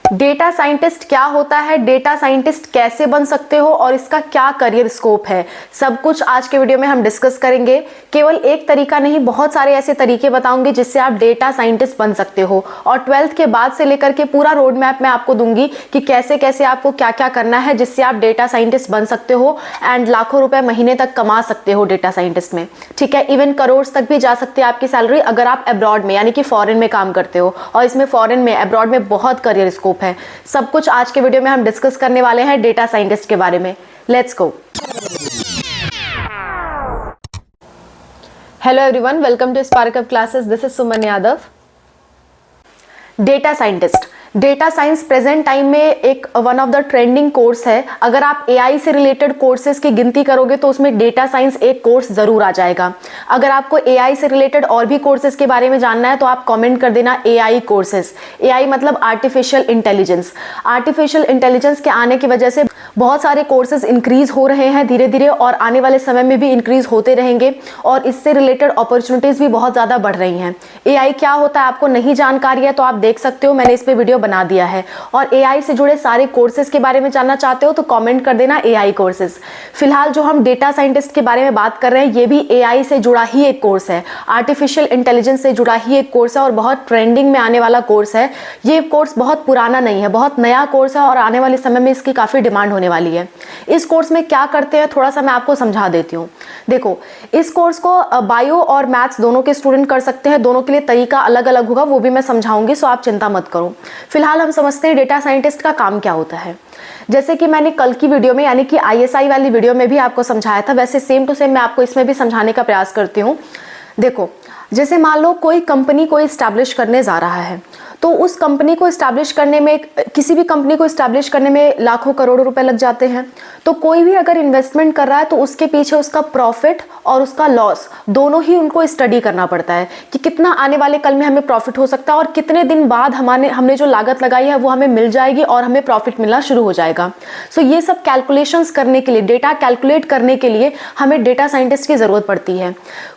Data scientist क्या होता है, डेटा साइंटिस्ट कैसे बन सकते हो और इसका क्या करियर स्कोप है, सब कुछ आज के वीडियो में हम डिस्कस करेंगे। केवल एक तरीका नहीं, बहुत सारे ऐसे तरीके बताऊंगी जिससे आप डेटा साइंटिस्ट बन सकते हो। और 12th के बाद से लेकर के पूरा रोड मैप मैं आपको दूंगी कि कैसे कैसे आपको क्या क्या करना है जिससे आप डेटा साइंटिस्ट बन सकते हो एंड लाखों रुपए महीने तक कमा सकते हो डेटा साइंटिस्ट में। ठीक है, इवन करोड़ तक भी जा सकती है आपकी सैलरी अगर आप अब्रॉड में यानी कि फॉरेन में काम करते हो। और इसमें फॉरेन में, अब्रॉड में बहुत करियर स्कोप है। सब कुछ आज के वीडियो में हम डिस्कस करने वाले हैं डेटा साइंटिस्ट के बारे में। Let's go. Hello everyone, welcome to Spark Up Classes. This is Suman Yadav. Data scientist, data science present time में एक one of the trending course है। अगर आप एआई से रिलेटेड कोर्सेज की गिनती करोगे तो उसमें डेटा साइंस एक कोर्स जरूर आ जाएगा। अगर आपको एआई से रिलेटेड और भी कोर्सेज के बारे में जानना है तो आप कमेंट कर देना एआई कोर्सेज। एआई मतलब आर्टिफिशियल इंटेलिजेंस। आर्टिफिशियल इंटेलिजेंस के आने की वजह से बहुत सारे कोर्सेज इंक्रीज हो रहे हैं धीरे धीरे, और आने वाले समय में भी इंक्रीज होते रहेंगे और इससे रिलेटेड अपॉर्चुनिटीज भी बहुत ज्यादा बढ़ रही हैं। एआई क्या होता है आपको नहीं जानकारी है तो आप देख सकते हो, मैंने इस पे वीडियो बना दिया है। और एआई से जुड़े सारे कोर्सेज के बारे में जानना चाहते हो तो कमेंट कर देना एआई कोर्सेज। फिलहाल जो हम डेटा साइंटिस्ट के बारे में बात कर रहे हैं ये भी एआई से जुड़ा ही एक कोर्स है, आर्टिफिशियल इंटेलिजेंस से जुड़ा ही एक कोर्स है और बहुत ट्रेंडिंग में आने वाला कोर्स है। ये कोर्स बहुत पुराना नहीं है, बहुत नया कोर्स है और आने वाले समय में इसकी काफी डिमांड होने वाली है। इस कोर्स में क्या करते हैं थोड़ा सा मैं आपको समझा देती हूँ। देखो, इस कोर्स को बायो और मैथ्स दोनों के स्टूडेंट कर सकते हैं। दोनों के लिए तरीका अलग अलग होगा, वो भी मैं समझाऊंगी, सो आप चिंता मत करो। फिलहाल हम समझते हैं डेटा साइंटिस्ट का काम क्या होता है। जैसे कि मैंने कल की वीडियो में यानी कि आईएसआई वाली वीडियो में भी आपको समझाया था, वैसे सेम टू सेम मैं आपको इसमें भी समझाने का प्रयास करती हूँ। देखो, जैसे मान लो कोई कंपनी को इस्टेब्लिश करने जा रहा है तो उस कंपनी को इस्टेब्लिश करने में, किसी भी कंपनी को इस्टेब्लिश करने में लाखों करोड़ों रुपए लग जाते हैं। तो कोई भी अगर इन्वेस्टमेंट कर रहा है तो उसके पीछे उसका प्रॉफिट और उसका लॉस दोनों ही उनको स्टडी करना पड़ता है कि कितना आने वाले कल में हमें प्रॉफिट हो सकता है और कितने दिन बाद हमने जो लागत लगाई है वो हमें मिल जाएगी और हमें प्रॉफिट मिलना शुरू हो जाएगा। सो ये सब कैलकुलेशंस करने के लिए, डेटा कैलकुलेट करने के लिए हमें डेटा साइंटिस्ट की जरूरत पड़ती है।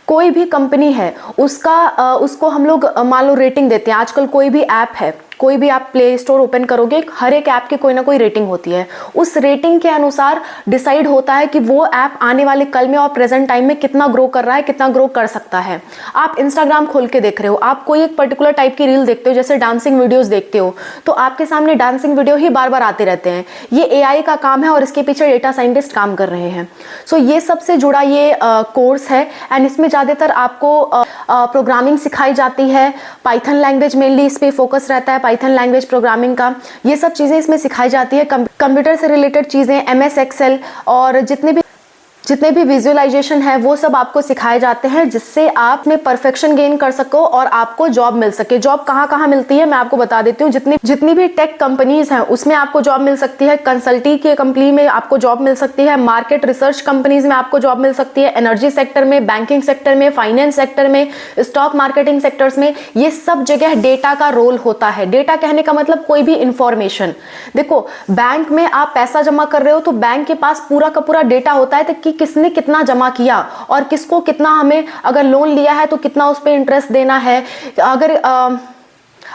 कोई भी कंपनी है उसको हम लोग मान लो रेटिंग देते हैं। आजकल कोई भी ऐप है, कोई भी आप प्ले स्टोर ओपन करोगे, हर एक ऐप की कोई ना कोई रेटिंग होती है। उस रेटिंग के अनुसार डिसाइड होता है कि वो ऐप आने वाले कल में और प्रेजेंट टाइम में कितना ग्रो कर रहा है, कितना ग्रो कर सकता है। आप इंस्टाग्राम खोल के देख रहे हो, आप कोई एक पर्टिकुलर टाइप की रील देखते हो, जैसे डांसिंग वीडियोस देखते हो, तो आपके सामने डांसिंग वीडियो ही बार बार आते रहते हैं। ये एआई का काम है और इसके पीछे डेटा साइंटिस्ट काम कर रहे हैं। सो ये सबसे जुड़ा ये कोर्स है एंड इसमें ज्यादातर आपको प्रोग्रामिंग सिखाई जाती है। पाइथन लैंग्वेज मेनली इस पे फोकस रहता है, पाइथन लैंग्वेज प्रोग्रामिंग का। ये सब चीजें इसमें सिखाई जाती है। कंप्यूटर से रिलेटेड चीजें, एमएस एक्सेल और जितने भी विजुअलाइजेशन है वो सब आपको सिखाए जाते हैं जिससे आप में परफेक्शन गेन कर सको और आपको जॉब मिल सके। जॉब कहाँ कहाँ मिलती है मैं आपको बता देती हूँ। जितनी भी टेक कंपनीज हैं उसमें आपको जॉब मिल सकती है, कंसल्टिंग की कंपनी में आपको जॉब मिल सकती है, मार्केट रिसर्च कंपनीज में आपको जॉब मिल सकती है, एनर्जी सेक्टर में, बैंकिंग सेक्टर में, फाइनेंस सेक्टर में, स्टॉक मार्केटिंग सेक्टर्स में। ये सब जगह डेटा का रोल होता है। डेटा कहने का मतलब कोई भी इंफॉर्मेशन। देखो, बैंक में आप पैसा जमा कर रहे हो तो बैंक के पास पूरा का पूरा डेटा होता है कि किसने कितना जमा किया और किसको कितना, हमें अगर लोन लिया है तो कितना उस पे इंटरेस्ट देना है,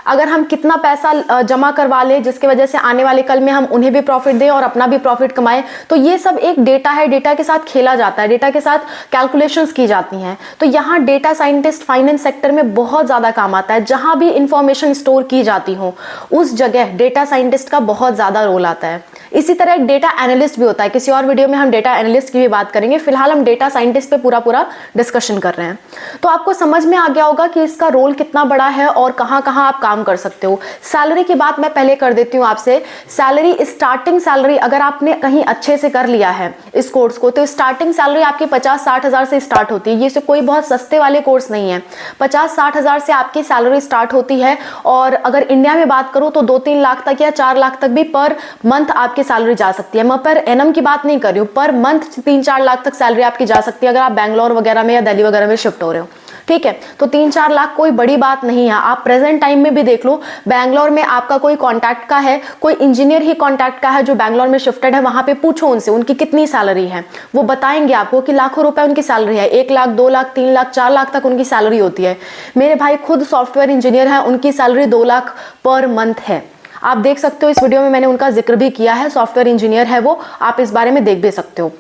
अगर हम कितना पैसा जमा करवा लें जिसकी वजह से आने वाले कल में हम उन्हें भी प्रॉफिट दें और अपना भी प्रॉफिट कमाएं। तो ये सब एक डेटा है, डेटा के साथ खेला जाता है, डेटा के साथ कैलकुलेशंस की जाती हैं। तो यहाँ डेटा साइंटिस्ट फाइनेंस सेक्टर में बहुत ज्यादा काम आता है। जहां भी इंफॉर्मेशन स्टोर की जाती हो उस जगह डेटा साइंटिस्ट का बहुत ज्यादा रोल आता है। इसी तरह एक डेटा एनालिस्ट भी होता है। किसी और वीडियो में हम डेटा एनालिस्ट की भी बात करेंगे, फिलहाल हम डेटा साइंटिस्ट पे पूरा डिस्कशन कर रहे हैं। तो आपको समझ में आ गया होगा कि इसका रोल कितना बड़ा है और कहां कहां आप काम कर सकते हो। सैलरी की बात मैं पहले कर देती हूँ आपसे। सैलरी, स्टार्टिंग सैलरी अगर आपने कहीं अच्छे से कर लिया है इस कोर्स को तो स्टार्टिंग सैलरी आपकी 50-60 हजार से स्टार्ट होती है। ये से कोई बहुत सस्ते वाले कोर्स नहीं है। 50-60 हजार से आपकी सैलरी स्टार्ट होती है और अगर इंडिया में बात करूं तो 2-3 लाख तक या 4 लाख तक भी पर मंथ आपकी सैलरी जा सकती है। मैं पर एनम की बात नहीं कर रही हूँ, पर मंथ 3-4 लाख तक सैलरी आपकी जा सकती है अगर आप बैंगलोर वगैरह में या दिल्ली वगैरह में शिफ्ट हो रहे हो। ठीक है, तो 3-4 लाख कोई बड़ी बात नहीं है। आप प्रेजेंट टाइम में भी देख लो, बैंगलोर में आपका कोई कांटेक्ट का है, कोई इंजीनियर ही कांटेक्ट का है जो बैंगलोर में शिफ्टेड है, वहां पे पूछो उनसे उनकी कितनी सैलरी है, वो बताएंगे आपको कि लाखों रुपए उनकी सैलरी है। 1 लाख, 2 लाख, 3 लाख, 4 लाख तक उनकी सैलरी होती है। मेरे भाई खुद सॉफ्टवेयर इंजीनियर है, उनकी सैलरी 2 लाख पर मंथ है। आप देख सकते हो इस वीडियो में मैंने उनका जिक्र भी किया है, सॉफ्टवेयर इंजीनियर है वो, आप इस बारे में देख भी सकते हो,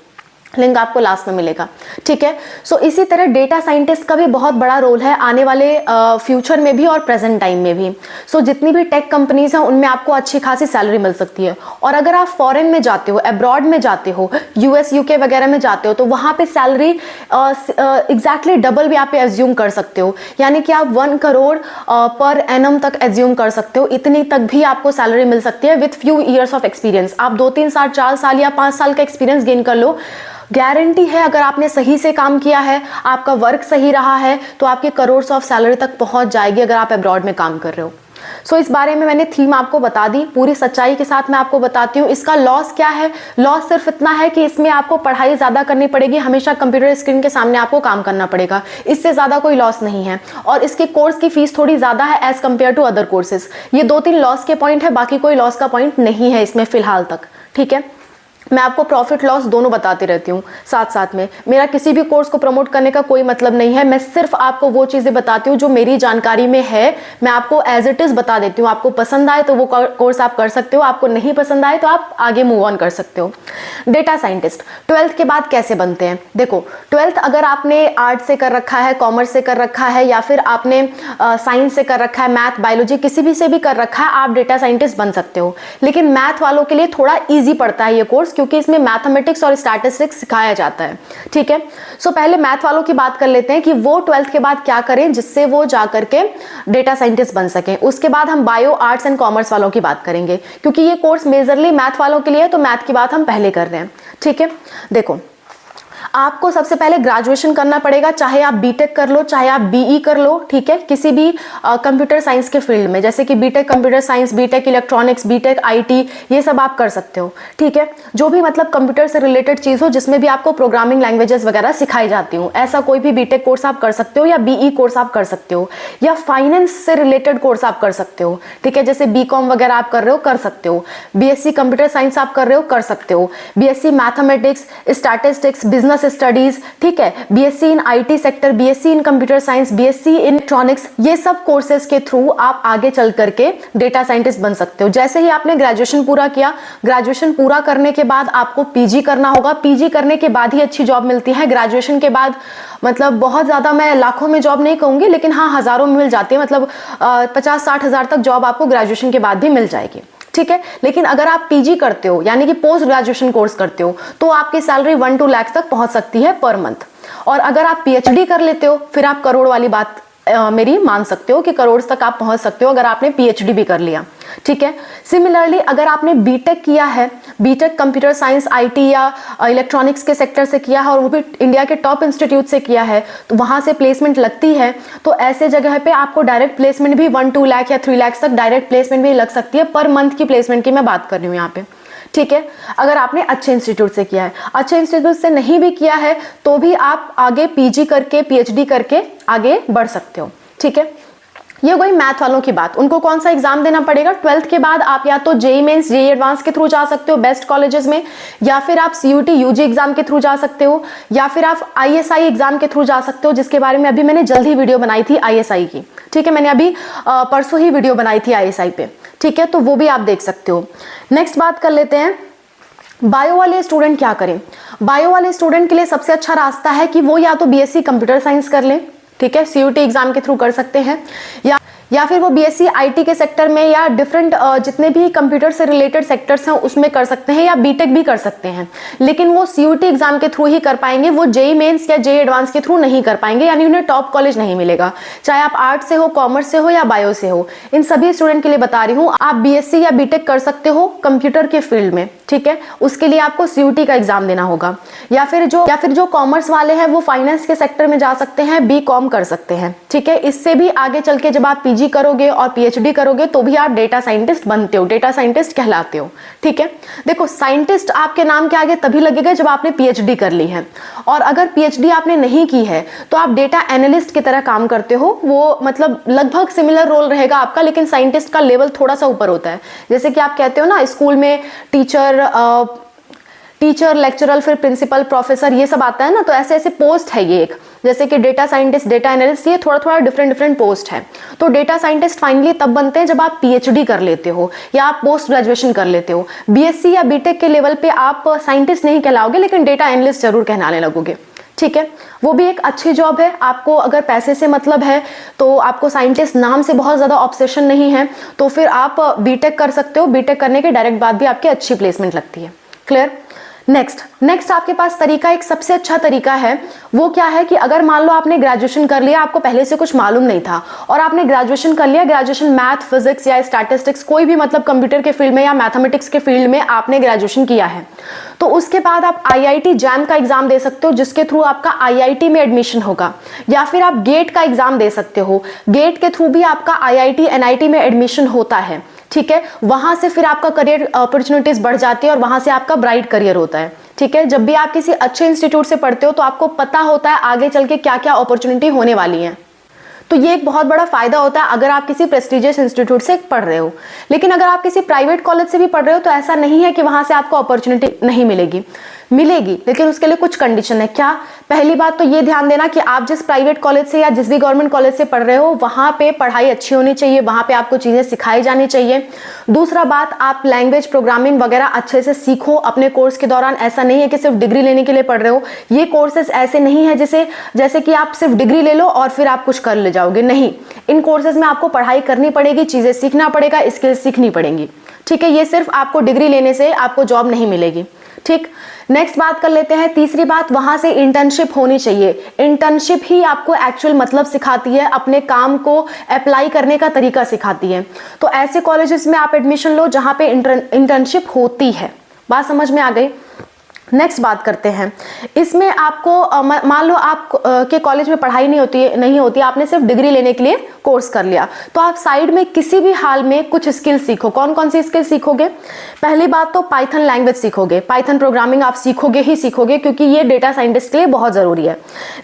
लिंक आपको लास्ट में मिलेगा, ठीक है। सो इसी तरह डेटा साइंटिस्ट का भी बहुत बड़ा रोल है आने वाले फ्यूचर में भी और प्रेजेंट टाइम में भी। सो जितनी भी टेक कंपनीज हैं उनमें आपको अच्छी खासी सैलरी मिल सकती है। और अगर आप फॉरेन में जाते हो, अब्रॉड में जाते हो, यूएस यूके वगैरह में जाते हो, तो वहां पे सैलरी एग्जैक्टली डबल भी आप एज्यूम कर सकते हो, यानी कि आप 1 करोड़ पर एनम तक एज्यूम कर सकते हो। इतनी तक भी आपको सैलरी मिल सकती है with few years of experience. आप 2-3 साल, 4 साल या 5 साल का एक्सपीरियंस गेन कर लो, गारंटी है अगर आपने सही से काम किया है, आपका वर्क सही रहा है, तो आपके करोड़ ऑफ सैलरी तक पहुंच जाएगी अगर आप अब्रॉड में काम कर रहे हो। सो इस बारे में मैंने थीम आपको बता दी, पूरी सच्चाई के साथ मैं आपको बताती हूँ। इसका लॉस क्या है? लॉस सिर्फ इतना है कि इसमें आपको पढ़ाई ज्यादा करनी पड़ेगी, हमेशा कंप्यूटर स्क्रीन के सामने आपको काम करना पड़ेगा, इससे ज्यादा कोई लॉस नहीं है। और इसके कोर्स की फीस थोड़ी ज्यादा है as compare to other courses. ये 2-3 लॉस के पॉइंट है, बाकी कोई लॉस का पॉइंट नहीं है इसमें फिलहाल तक, ठीक है। मैं आपको प्रॉफिट लॉस दोनों बताती रहती हूँ साथ साथ में। मेरा किसी भी कोर्स को प्रमोट करने का कोई मतलब नहीं है, मैं सिर्फ आपको वो चीजें बताती हूँ जो मेरी जानकारी में है, मैं आपको एज इट इज बता देती हूँ। आपको पसंद आए तो वो कोर्स आप कर सकते हो, आपको नहीं पसंद आए तो आप आगे मूव ऑन कर सकते हो। डेटा साइंटिस्ट 12th के बाद कैसे बनते हैं? देखो, 12th अगर आपने आर्ट से कर रखा है, कॉमर्स से कर रखा है, या फिर आपने साइंस से कर रखा है, मैथ बायोलॉजी किसी भी से भी कर रखा है, आप डेटा साइंटिस्ट बन सकते हो। लेकिन मैथ वालों के लिए थोड़ा ईजी पड़ता है ये कोर्स, क्योंकि इसमें मैथमेटिक्स और स्टैटिस्टिक्स सिखाया जाता है, ठीक है। सो पहले मैथ वालों की बात कर लेते हैं कि वो 12th के बाद क्या करें जिससे वो जा करके डेटा साइंटिस्ट बन सकें। उसके बाद हम बायो, आर्ट्स एंड कॉमर्स वालों की बात करेंगे, क्योंकि ये कोर्स मेजरली मैथ वालों के लिए है, तो मैथ की बात हम पहले कर रहे हैं, ठीक है। देखो, आपको सबसे पहले ग्रेजुएशन करना पड़ेगा, चाहे आप बीटेक कर लो, चाहे आप बीई कर लो, ठीक है, किसी भी कंप्यूटर साइंस के फील्ड में, जैसे कि BTech computer science, BTech electronics, BTech IT, ये सब आप कर सकते हो, ठीक है। जो भी मतलब कंप्यूटर से रिलेटेड चीज हो जिसमें भी आपको प्रोग्रामिंग लैंग्वेजेस वगैरह सिखाई जाती हो, ऐसा कोई भी बीटेक कोर्स आप कर सकते हो, या बीई कोर्स आप कर सकते हो, या फाइनेंस से रिलेटेड कोर्स आप कर सकते हो, ठीक है, जैसे बीकॉम वगैरह आप कर रहे हो, कर सकते हो। बीएससी कंप्यूटर साइंस आप कर रहे हो, कर सकते हो। BSc mathematics, statistics, business studies, ठीक है, BSc in IT sector, BSc in computer science, BSc in electronics, ये सब कोर्सेज के थ्रू आप आगे चल करके डेटा साइंटिस्ट बन सकते हो। जैसे ही आपने ग्रेजुएशन पूरा किया, ग्रेजुएशन पूरा करने के बाद आपको पीजी करना होगा। पीजी करने के बाद ही अच्छी जॉब मिलती है। ग्रेजुएशन के बाद मतलब बहुत ज्यादा, मैं लाखों में जॉब नहीं कहूंगी, लेकिन हाँ हजारों में मिल जाती है, मतलब 50-60 हजार तक जॉब आपको ग्रेजुएशन के बाद भी मिल जाएगी, ठीक है। लेकिन अगर आप पीजी करते हो, यानी कि पोस्ट ग्रेजुएशन कोर्स करते हो, तो आपकी सैलरी 1-2 लाख तक पहुंच सकती है पर मंथ। और अगर आप पीएचडी कर लेते हो, फिर आप करोड़ वाली बात मेरी मान सकते हो कि करोड़ तक आप पहुंच सकते हो अगर आपने पीएचडी भी कर लिया, ठीक है। सिमिलरली अगर आपने बीटेक किया है, बीटेक कंप्यूटर साइंस, आईटी या इलेक्ट्रॉनिक्स के सेक्टर से किया है, और वो भी इंडिया के टॉप इंस्टीट्यूट से किया है, तो वहां से प्लेसमेंट लगती है, तो ऐसे जगह पे आपको डायरेक्ट प्लेसमेंट भी 1-2 लाख या 3 लाख तक डायरेक्ट प्लेसमेंट भी लग सकती है। पर मंथ की प्लेसमेंट की मैं बात कर रही हूँ यहाँ पे, ठीक है, अगर आपने अच्छे इंस्टीट्यूट से किया है। अच्छे इंस्टीट्यूट से नहीं भी किया है तो भी आप आगे पीजी करके, पीएचडी करके आगे बढ़ सकते हो, ठीक है। ये कोई मैथ वालों की बात। उनको कौन सा एग्जाम देना पड़ेगा? 12th के बाद आप या तो जेई मेंस, जेई एडवांस के थ्रू जा सकते हो बेस्ट कॉलेजेस में, या फिर आप सीयूटी यूजी एग्जाम के थ्रू जा सकते हो, या फिर आप आईएसआई एग्जाम के थ्रू जा सकते हो, जिसके बारे में अभी मैंने जल्द ही वीडियो बनाई थी आईएसआई की, ठीक है। मैंने अभी परसों ही वीडियो बनाई थी आईएसआई पे, ठीक है, तो वो भी आप देख सकते हो। नेक्स्ट बात कर लेते हैं, बायो वाले स्टूडेंट क्या करें? बायो वाले स्टूडेंट के लिए सबसे अच्छा रास्ता है कि वो या तो बीएससी कंप्यूटर साइंस कर लें, ठीक है, सीयूटी एग्जाम के थ्रू कर सकते हैं, या फिर वो बीएससी आईटी के सेक्टर में या डिफरेंट जितने भी कंप्यूटर से रिलेटेड सेक्टर्स हैं उसमें कर सकते हैं, या बीटेक भी कर सकते हैं। लेकिन वो सीयूटी एग्जाम के थ्रू ही कर पाएंगे, वो जेई मेंस या जेई एडवांस के थ्रू नहीं कर पाएंगे, यानी उन्हें टॉप कॉलेज नहीं मिलेगा। चाहे आप आर्ट से हो, कॉमर्स से हो या बायो से हो, इन सभी स्टूडेंट के लिए बता रही हूँ, आप बीएससी या बीटेक कर सकते हो कंप्यूटर के फील्ड में, ठीक है। उसके लिए आपको सीयूटी का एग्जाम देना होगा। या फिर जो कॉमर्स वाले हैं वो फाइनेंस के सेक्टर में जा सकते हैं, बीकॉम कर सकते हैं, ठीक है। इससे भी आगे चल के जब आप पीजी करोगे और पीएचडी करोगे तो भी आप डेटा साइंटिस्ट बनते हो, डेटा साइंटिस्ट कहलाते हो, ठीक है। देखो, साइंटिस्ट आपके नाम के आगे तभी लगेगा जब आपने पीएचडी कर ली है, और अगर पीएचडी आपने नहीं की है तो आप डेटा एनालिस्ट की तरह काम करते हो। वो मतलब लगभग सिमिलर रोल रहेगा आपका, लेकिन साइंटिस्ट का लेवल थोड़ा सा ऊपर होता है। जैसे कि आप कहते हो ना, स्कूल में टीचर, लेक्चरर, फिर प्रिंसिपल, प्रोफेसर, ये सब आता है ना, तो ऐसे ऐसे पोस्ट है ये एक, जैसे कि डेटा साइंटिस्ट, डेटा एनालिस्ट, ये थोड़ा थोड़ा डिफरेंट पोस्ट है। तो डेटा साइंटिस्ट फाइनली तब बनते हैं जब आप पीएचडी कर लेते हो या आप पोस्ट ग्रेजुएशन कर लेते हो। बीएससी या बीटेक के लेवल पे आप साइंटिस्ट नहीं कहलाओगे, लेकिन डेटा एनालिस्ट जरूर कहलाने लगोगे, ठीक है। वो भी एक अच्छी जॉब है। आपको अगर पैसे से मतलब है तो आपको साइंटिस्ट नाम से बहुत ज़्यादा ऑब्सेशन नहीं है, तो फिर आप बीटेक कर सकते हो। बीटेक करने के डायरेक्ट बाद भी आपकी अच्छी प्लेसमेंट लगती है। क्लियर? नेक्स्ट आपके पास तरीका, एक सबसे अच्छा तरीका है, वो क्या है कि अगर मान लो आपने ग्रेजुएशन कर लिया, आपको पहले से कुछ मालूम नहीं था और आपने ग्रेजुएशन कर लिया, ग्रेजुएशन मैथ, फिजिक्स या स्टैटिस्टिक्स, कोई भी मतलब कंप्यूटर के फील्ड में या मैथमेटिक्स के फील्ड में आपने ग्रेजुएशन किया है, तो उसके बाद आप आईआईटी जैम का एग्जाम दे सकते हो, जिसके थ्रू आपका आईआईटी में एडमिशन होगा, या फिर आप गेट का एग्जाम दे सकते हो। गेट के थ्रू भी आपका आईआईटी, एनआईटी में एडमिशन होता है, ठीक है। वहां से फिर आपका करियर अपॉर्चुनिटीज बढ़ जाती है और वहां से आपका ब्राइट करियर होता है, ठीक है। जब भी आप किसी अच्छे इंस्टीट्यूट से पढ़ते हो तो आपको पता होता है आगे चल के क्या क्या अपॉर्चुनिटी होने वाली है। तो ये एक बहुत बड़ा फायदा होता है अगर आप किसी प्रेस्टिजियस इंस्टीट्यूट से पढ़ रहे हो। लेकिन अगर आप किसी प्राइवेट कॉलेज से भी पढ़ रहे हो तो ऐसा नहीं है कि वहां से आपको अपॉर्चुनिटी नहीं मिलेगी, लेकिन उसके लिए कुछ कंडीशन है। क्या? पहली बात तो ये ध्यान देना कि आप जिस प्राइवेट कॉलेज से या जिस भी गवर्नमेंट कॉलेज से पढ़ रहे हो वहां पे पढ़ाई अच्छी होनी चाहिए, वहां पे आपको चीजें सिखाई जानी चाहिए। दूसरा बात, आप लैंग्वेज, प्रोग्रामिंग वगैरह अच्छे से सीखो अपने कोर्स के दौरान। ऐसा नहीं है कि सिर्फ डिग्री लेने के लिए पढ़ रहे हो। ये कोर्सेज ऐसे नहीं है जैसे कि आप सिर्फ डिग्री ले लो और फिर आप कुछ कर ले जाओगे, नहीं। इन कोर्सेज में आपको पढ़ाई करनी पड़ेगी, चीजें सीखना पड़ेगा, स्किल्स सीखनी पड़ेंगी, ठीक है। ये सिर्फ आपको डिग्री लेने से आपको जॉब नहीं मिलेगी, ठीक। नेक्स्ट बात कर लेते हैं, तीसरी बात, वहां से इंटर्नशिप होनी चाहिए। इंटर्नशिप ही आपको एक्चुअल मतलब सिखाती है, अपने काम को अप्लाई करने का तरीका सिखाती है। तो ऐसे कॉलेजेस में आप एडमिशन लो जहां पे इंटर्नशिप होती है। बात समझ में आ गई? नेक्स्ट बात करते हैं, इसमें आपको मान लो आप के कॉलेज में पढ़ाई नहीं होती, आपने सिर्फ डिग्री लेने के लिए कोर्स कर लिया, तो आप साइड में किसी भी हाल में कुछ स्किल सीखो। कौन कौन सी स्किल सीखोगे? पहली बात तो पाइथन लैंग्वेज सीखोगे, पाइथन प्रोग्रामिंग आप सीखोगे क्योंकि ये डेटा साइंटिस्ट के लिए बहुत जरूरी है।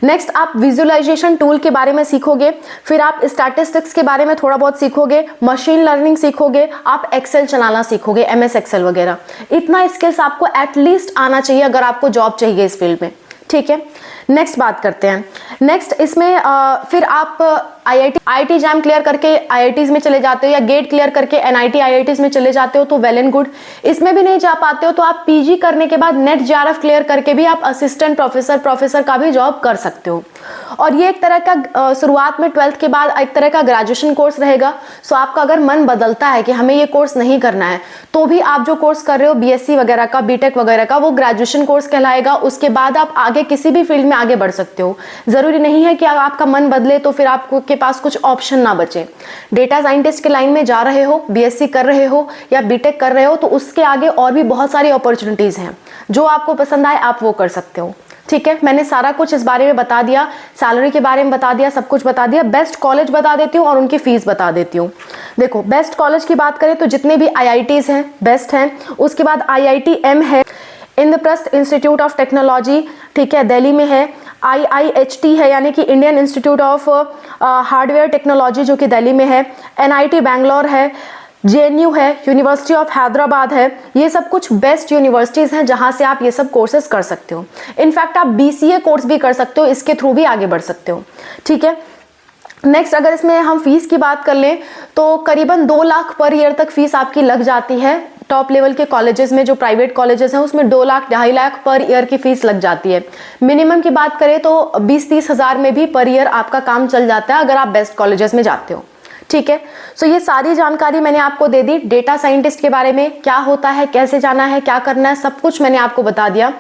नेक्स्ट आप विजुअलाइजेशन टूल के बारे में सीखोगे, फिर आप स्टैटिस्टिक्स के बारे में थोड़ा बहुत सीखोगे, मशीन लर्निंग सीखोगे, आप एक्सेल चलाना सीखोगे, MS एक्सेल वगैरह। इतना स्किल्स आपको एटलीस्ट आना चाहिए अगर आपको जॉब चाहिए इस फील्ड में, ठीक है। नेक्स्ट बात करते हैं, नेक्स्ट इसमें फिर आप IIT एग्जाम क्लियर करके IITs में चले जाते हो या गेट क्लियर करके NIT IITs में चले जाते हो तो वेल एंड गुड। इसमें भी नहीं जा पाते हो तो आप PG करने के बाद नेट JRF क्लियर करके भी आप असिस्टेंट प्रोफेसर का भी जॉब कर सकते हो। और ये एक तरह का शुरुआत में 12th के बाद एक तरह का ग्रेजुएशन कोर्स रहेगा। सो आपका अगर मन बदलता है कि हमें ये कोर्स नहीं करना है तो भी आप जो कोर्स कर रहे हो BSc वगैरह का, BTech वगैरह का, वो ग्रेजुएशन कोर्स कहलाएगा। उसके बाद आप आगे किसी भी फील्ड में आगे बढ़ सकते हो। जरूरी नहीं है कि आपका मन बदले तो फिर आपको के पास कुछ ऑप्शन ना बचे। डेटा साइंटिस्ट के लाइन में जा रहे हो, BSc कर रहे हो या BTech कर रहे हो तो उसके आगे और भी बहुत सारी अपॉर्चुनिटीज हैं। जो आपको पसंद आए आप वो कर सकते हो, ठीक है। मैंने सारा कुछ इस बारे में बता दिया, सैलरी के बारे में बता दिया, सब कुछ बता दिया। बेस्ट कॉलेज बता देती हूँ और उनकी फीस बता देती हूँ। देखो, बेस्ट कॉलेज की बात करें तो जितने भी IITs हैं बेस्ट हैं। उसके बाद IITM है, इंद्रप्रस्थ इंस्टीट्यूट ऑफ टेक्नोलॉजी, ठीक है, दिल्ली में है। IIHT है यानी कि Indian institute of hardware technology जो कि दिल्ली में है। NIT बैंगलोर है, JNU है, यूनिवर्सिटी ऑफ हैदराबाद है। ये सब कुछ बेस्ट यूनिवर्सिटीज हैं जहां से आप ये सब कोर्सेज कर सकते हो। इनफैक्ट आप BCA कोर्स भी कर सकते हो, इसके थ्रू भी आगे बढ़ सकते हो, ठीक है। नेक्स्ट अगर इसमें हम फीस की बात कर लें तो करीबन 2 लाख पर ईयर तक फीस आपकी लग जाती है। टॉप लेवल के कॉलेजेस में, जो प्राइवेट कॉलेजेस हैं, उसमें 2 लाख 2.5 लाख पर ईयर की फीस लग जाती है। मिनिमम की बात करें तो 20-30 हज़ार में भी पर ईयर आपका काम चल जाता है अगर आप बेस्ट कॉलेजेस में जाते हो, ठीक है। सो ये सारी जानकारी मैंने आपको दे दी। डेटा साइंटिस्ट के बारे में क्या होता है, कैसे जाना है, क्या करना है, सब कुछ मैंने आपको बता दिया।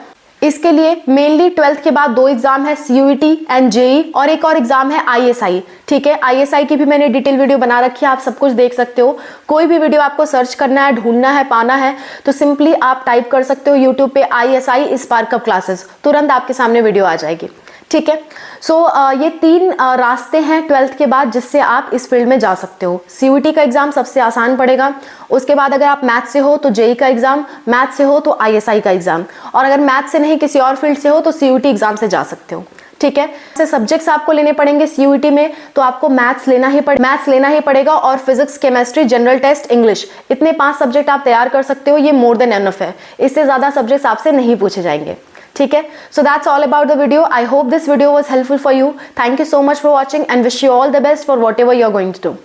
इसके लिए मेनली 12th के बाद 2 एग्जाम है, CUET एंड JEE, और एक और एग्जाम है ISI, ठीक है। ISI की भी मैंने डिटेल वीडियो बना रखी है, आप सब कुछ देख सकते हो। कोई भी वीडियो आपको सर्च करना है, ढूंढना है, पाना है तो सिंपली आप टाइप कर सकते हो YouTube पे ISI स्पार्कअप क्लासेस, तुरंत आपके सामने वीडियो आ जाएगी, ठीक है। सो ये 3 रास्ते हैं 12th के बाद जिससे आप इस फील्ड में जा सकते हो। CUET का एग्जाम सबसे आसान पड़ेगा। उसके बाद अगर आप मैथ से हो तो JEE का एग्जाम, मैथ से हो तो ISI का एग्जाम, और अगर मैथ से नहीं किसी और फील्ड से हो तो CUET एग्जाम से जा सकते हो, ठीक है। ऐसे सब्जेक्ट्स आपको लेने पड़ेंगे सीयूईटी में, तो आपको मैथ्स लेना ही पड़ेगा और physics, chemistry, general test, English, इतने 5 सब्जेक्ट आप तैयार कर सकते हो। ये मोर देन एनफ है, इससे ज्यादा सब्जेक्ट्स आपसे नहीं पूछे जाएंगे, ठीक है। So that's all about the video. I hope this video was helpful for you. Thank you so much for watching and wish you all the best for whatever you are going to do.